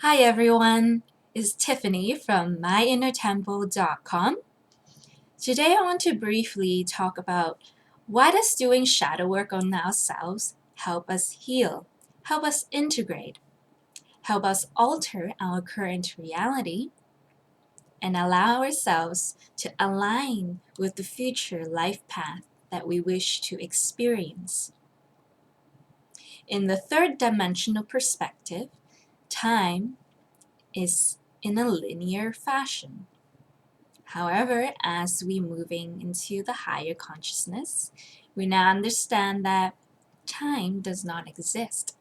Hi everyone, it's Tiffany from myinnertemple.com. Today I want to briefly talk about why does doing shadow work on ourselves help us heal, help us integrate, help us alter our current reality, and allow ourselves to align with the future life path that we wish to experience. In the third dimensional perspective, time is in a linear fashion. However, as we moving into the higher consciousness, we now understand that time does not exist.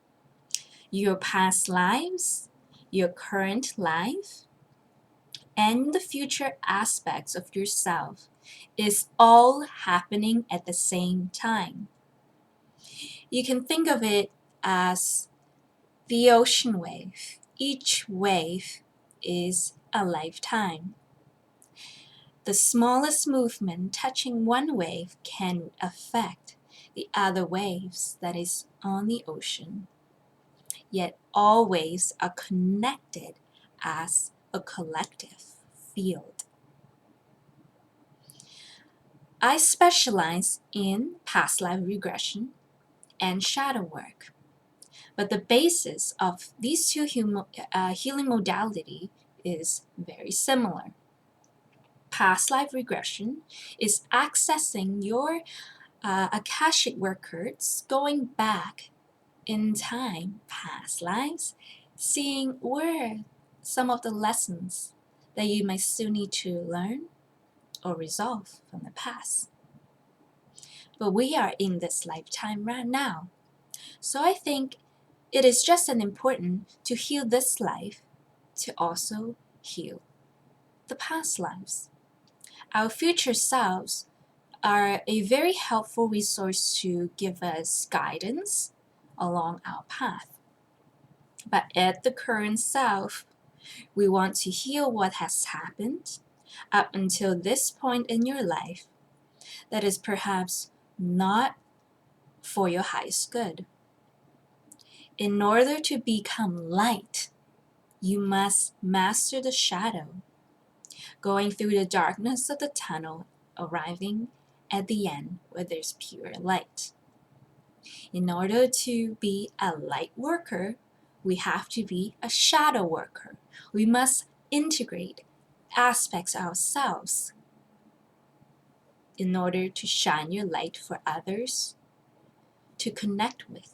Your past lives, your current life, and the future aspects of yourself is all happening at the same time. You can think of it as the ocean wave. Each wave is a lifetime. The smallest movement touching one wave can affect the other waves that is on the ocean. Yet all waves are connected as a collective field. I specialize in past life regression and shadow work. But the basis of these two healing modality is very similar. Past life regression is accessing your Akashic records, going back in time, past lives, seeing where some of the lessons that you might still need to learn or resolve from the past. But we are in this lifetime right now. So I think it is just as important to heal this life to also heal the past lives. Our future selves are a very helpful resource to give us guidance along our path. But at the current self, we want to heal what has happened up until this point in your life that is perhaps not for your highest good. In order to become light, you must master the shadow, going through the darkness of the tunnel, arriving at the end where there's pure light. In order to be a light worker, we have to be a shadow worker. We must integrate aspects of ourselves in order to shine your light for others to connect with.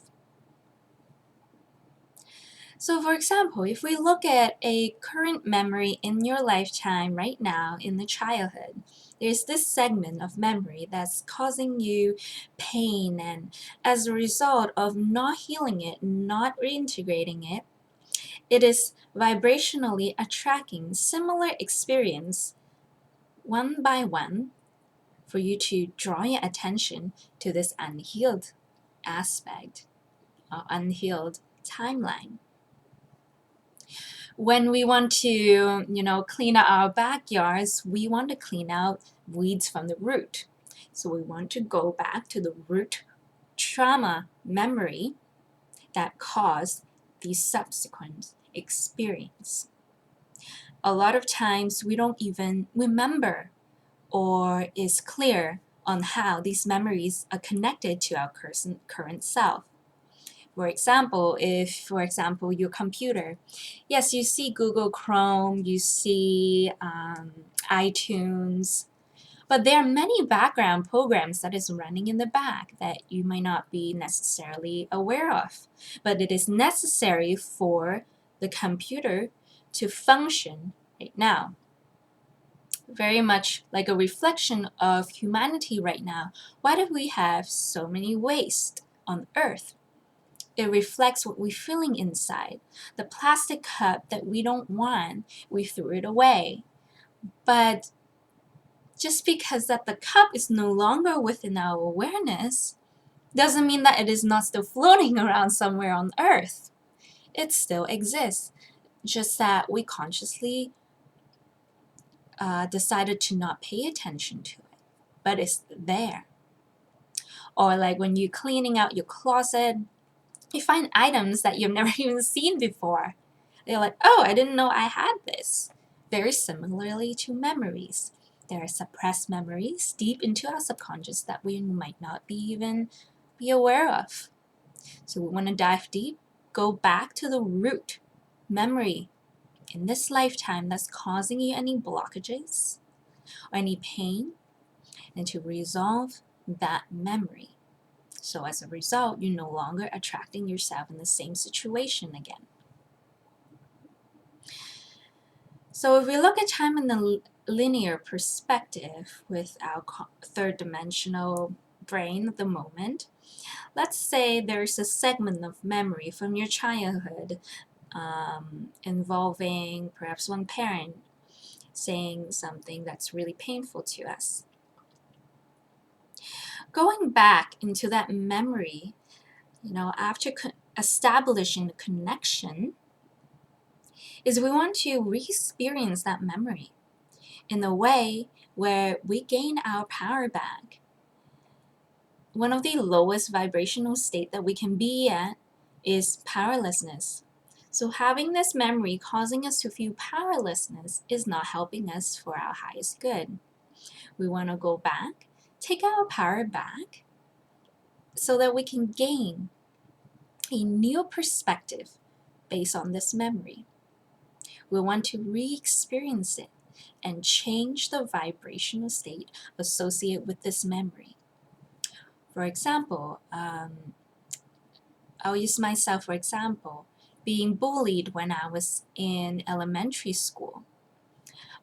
So for example, if we look at a current memory in your lifetime right now in the childhood, there's this segment of memory that's causing you pain, and as a result of not healing it, not reintegrating it, it is vibrationally attracting similar experience one by one for you to draw your attention to this unhealed aspect or unhealed timeline. When we want to, clean out our backyards, we want to clean out weeds from the root. So we want to go back to the root trauma memory that caused the subsequent experience. A lot of times we don't even remember or is clear on how these memories are connected to our current self. For example, your computer, yes, you see Google Chrome, you see iTunes, but there are many background programs that is running in the back that you might not be necessarily aware of. But it is necessary for the computer to function right now. Very much like a reflection of humanity right now. Why do we have so many waste on Earth? It reflects what we're feeling inside. The plastic cup that we don't want, we threw it away. But just because that the cup is no longer within our awareness doesn't mean that it is not still floating around somewhere on Earth. It still exists, just that we consciously decided to not pay attention to it, but it's there. Or like when you're cleaning out your closet, you find items that you've never even seen before. They're like, oh, I didn't know I had this. Very similarly to memories. There are suppressed memories deep into our subconscious that we might not even be aware of. So we want to dive deep, go back to the root memory in this lifetime that's causing you any blockages or any pain, and to resolve that memory. So as a result, you're no longer attracting yourself in the same situation again. So if we look at time in the linear perspective with our third dimensional brain at the moment, let's say there's a segment of memory from your childhood involving perhaps one parent saying something that's really painful to us. Going back into that memory, after establishing the connection, is we want to re-experience that memory in a way where we gain our power back. One of the lowest vibrational state that we can be at is powerlessness. So having this memory causing us to feel powerlessness is not helping us for our highest good. We want to go back, take our power back, so that we can gain a new perspective based on this memory. We want to re-experience it and change the vibrational state associated with this memory. For example, I'll use myself for example, being bullied when I was in elementary school.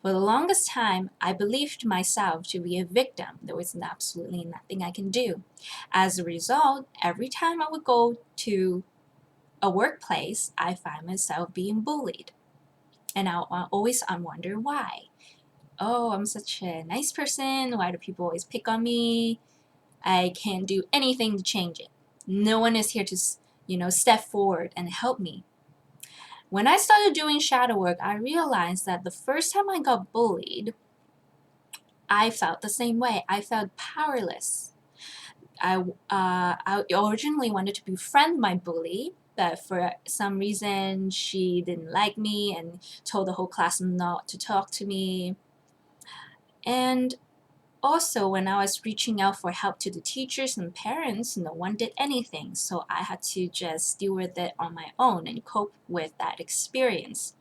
For the longest time, I believed myself to be a victim. There was absolutely nothing I can do. As a result, every time I would go to a workplace, I find myself being bullied. And I always wonder why. Oh, I'm such a nice person. Why do people always pick on me? I can't do anything to change it. No one is here to, step forward and help me. When I started doing shadow work, I realized that the first time I got bullied, I felt the same way. I felt powerless. I originally wanted to befriend my bully, but for some reason she didn't like me and told the whole class not to talk to me. And also, when I was reaching out for help to the teachers and parents, no one did anything. So I had to just deal with it on my own and cope with that experience.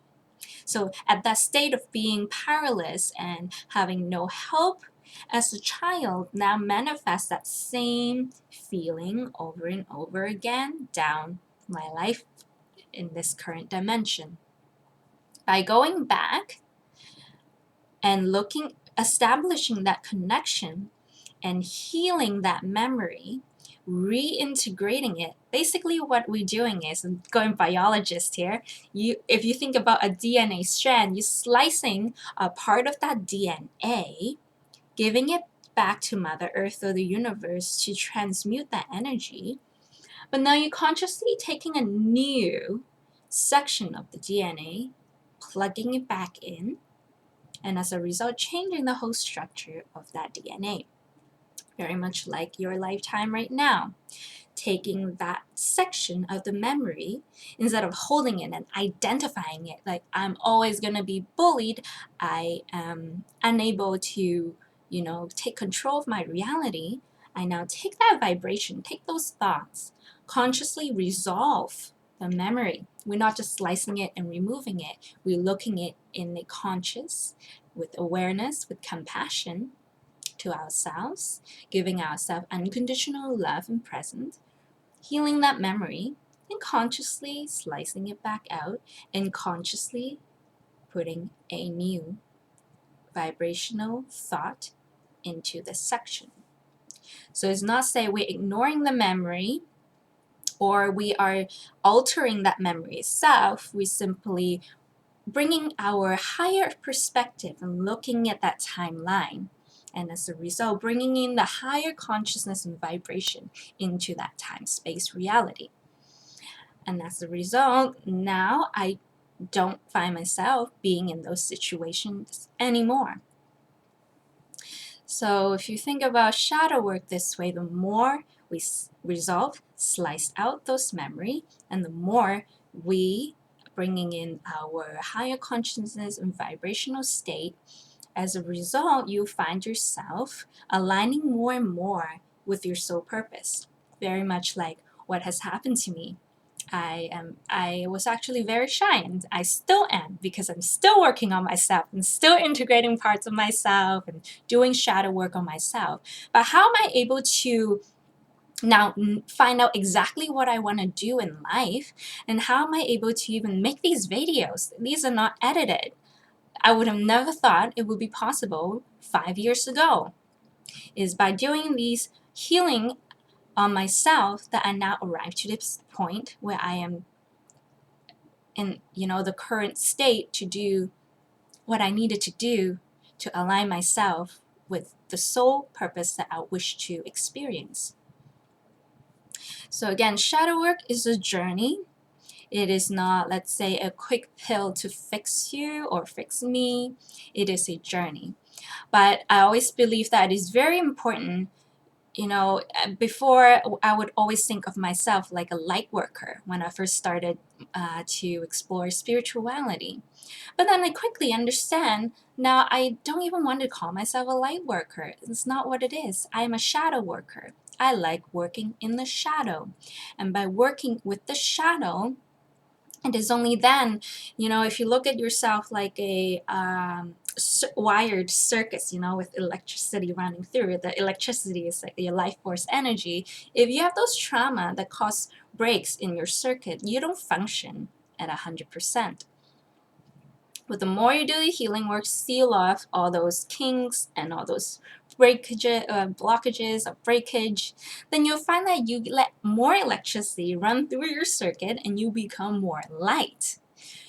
So at that state of being powerless and having no help, as a child, now manifest that same feeling over and over again down my life in this current dimension. By going back and establishing that connection and healing that memory, reintegrating it. Basically what we're doing is, I'm going biologist here, if you think about a DNA strand, you're slicing a part of that DNA, giving it back to Mother Earth or the universe to transmute that energy. But now you're consciously taking a new section of the DNA, plugging it back in, and as a result, changing the whole structure of that DNA. Very much like your lifetime right now. Taking that section of the memory, instead of holding it and identifying it, like I'm always going to be bullied, I am unable to, take control of my reality. I now take that vibration, take those thoughts, consciously resolve the memory. We're not just slicing it and removing it. We're looking at it in the conscious, with awareness, with compassion to ourselves, giving ourselves unconditional love and presence, healing that memory, and consciously slicing it back out and consciously putting a new vibrational thought into the section. So it's not say we're ignoring the memory or we are altering that memory itself. We simply bringing our higher perspective and looking at that timeline, and as a result bringing in the higher consciousness and vibration into that time-space reality. And as a result, now I don't find myself being in those situations anymore. So if you think about shadow work this way, the more we resolve, slice out those memory, and the more we bringing in our higher consciousness and vibrational state. As a result, you find yourself aligning more and more with your soul purpose. Very much like what has happened to me. I was actually very shy, and I still am, because I'm still working on myself and still integrating parts of myself and doing shadow work on myself. But how am I able to now find out exactly what I want to do in life, and how am I able to even make these videos? These are not edited. I would have never thought it would be possible 5 years ago. Is by doing these healing on myself that I now arrived to this point where I am in the current state to do what I needed to do to align myself with the soul purpose that I wish to experience. So again, shadow work is a journey. It is not, let's say, a quick pill to fix you or fix me. It is a journey. But I always believe that it is very important. Before, I would always think of myself like a light worker when I first started to explore spirituality. But then I quickly understand now I don't even want to call myself a light worker. It's not what it is. I am a shadow worker. I like working in the shadow. And by working with the shadow, it is only then, if you look at yourself like a wired circuits, with electricity running through it. The electricity is like your life force energy. If you have those trauma that cause breaks in your circuit, you don't function at 100%. But the more you do the healing work, seal off all those kinks and all those blockages or breakage, then you'll find that you let more electricity run through your circuit and you become more light.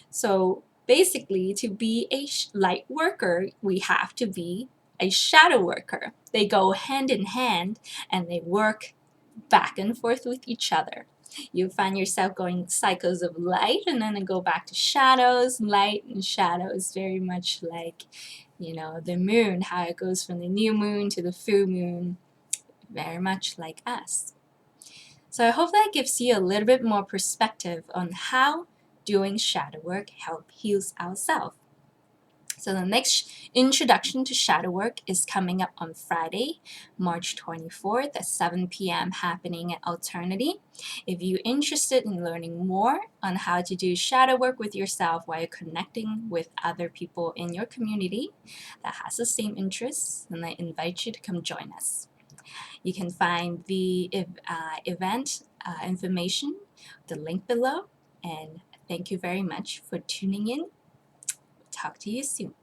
So basically, to be a light worker, we have to be a shadow worker. They go hand in hand and they work back and forth with each other. You find yourself going cycles of light and then go back to shadows. Light and shadows, very much like, the moon, how it goes from the new moon to the full moon, very much like us. So I hope that gives you a little bit more perspective on how doing shadow work help heals ourselves. So the next introduction to shadow work is coming up on Friday, March 24th at 7 p.m. happening at Alternity. If you're interested in learning more on how to do shadow work with yourself while connecting with other people in your community that has the same interests, then I invite you to come join us. You can find the event information, the link below, and thank you very much for tuning in. Talk to you soon.